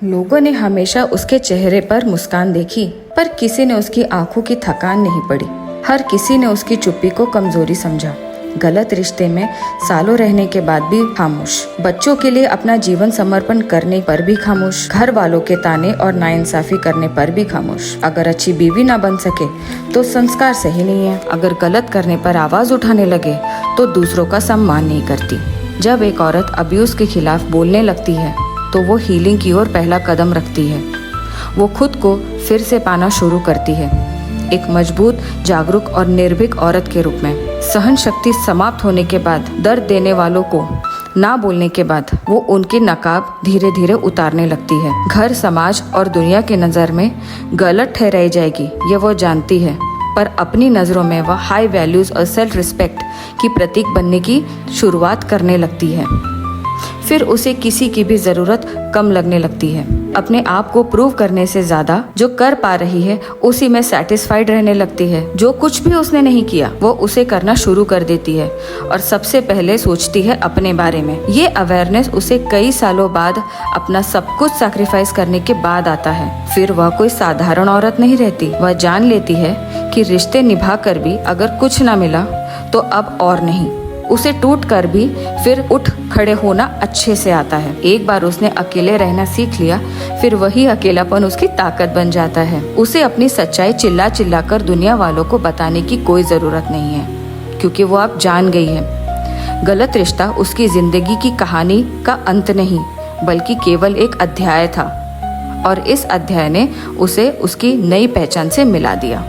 लोगों ने हमेशा उसके चेहरे पर मुस्कान देखी, पर किसी ने उसकी आंखों की थकान नहीं पड़ी। हर किसी ने उसकी चुप्पी को कमजोरी समझा। गलत रिश्ते में सालों रहने के बाद भी खामोश, बच्चों के लिए अपना जीवन समर्पण करने पर भी खामोश, घर वालों के ताने और नाइंसाफी करने पर भी खामोश। अगर अच्छी बीवी ना बन सके तो संस्कार सही नहीं है। अगर गलत करने पर आवाज उठाने लगे तो दूसरों का सम्मान नहीं करती। जब एक औरत अब्यूज के खिलाफ बोलने लगती है तो वो हीलिंग की ओर पहला कदम रखती है। वो खुद को फिर से पाना शुरू करती है, एक मजबूत, जागरूक और निर्भीक औरत के रूप में। सहन शक्ति समाप्त होने के बाद, दर्द देने वालों को ना बोलने के बाद, वो उनकी नकाब धीरे धीरे उतारने लगती है। घर, समाज और दुनिया की नज़र में गलत ठहराई जाएगी, ये वो जानती है, पर अपनी नज़रों में वह हाई वैल्यूज और सेल्फ रिस्पेक्ट की प्रतीक बनने की शुरुआत करने लगती है। फिर उसे किसी की भी जरूरत कम लगने लगती है। अपने आप को प्रूव करने से ज्यादा जो कर पा रही है उसी में सेटिस्फाइड रहने लगती है। जो कुछ भी उसने नहीं किया वो उसे करना शुरू कर देती है और सबसे पहले सोचती है अपने बारे में। ये अवेयरनेस उसे कई सालों बाद, अपना सब कुछ सैक्रिफाइस करने के बाद आता है। फिर वह कोई साधारण औरत नहीं रहती। वह जान लेती है कि रिश्ते निभा कर भी अगर कुछ ना मिला तो अब और नहीं, उसे टूट कर भी फिर उठ खड़े होना अच्छे से आता है। एक बार उसने अकेले रहना सीख लिया, फिर वही अकेलापन उसकी ताकत बन जाता है। उसे अपनी सच्चाई चिल्ला चिल्ला कर दुनिया वालों को बताने की कोई जरूरत नहीं है, क्योंकि वो अब जान गई है गलत रिश्ता उसकी जिंदगी की कहानी का अंत नहीं, बल्कि केवल एक अध्याय था, और इस अध्याय ने उसे उसकी नई पहचान से मिला दिया।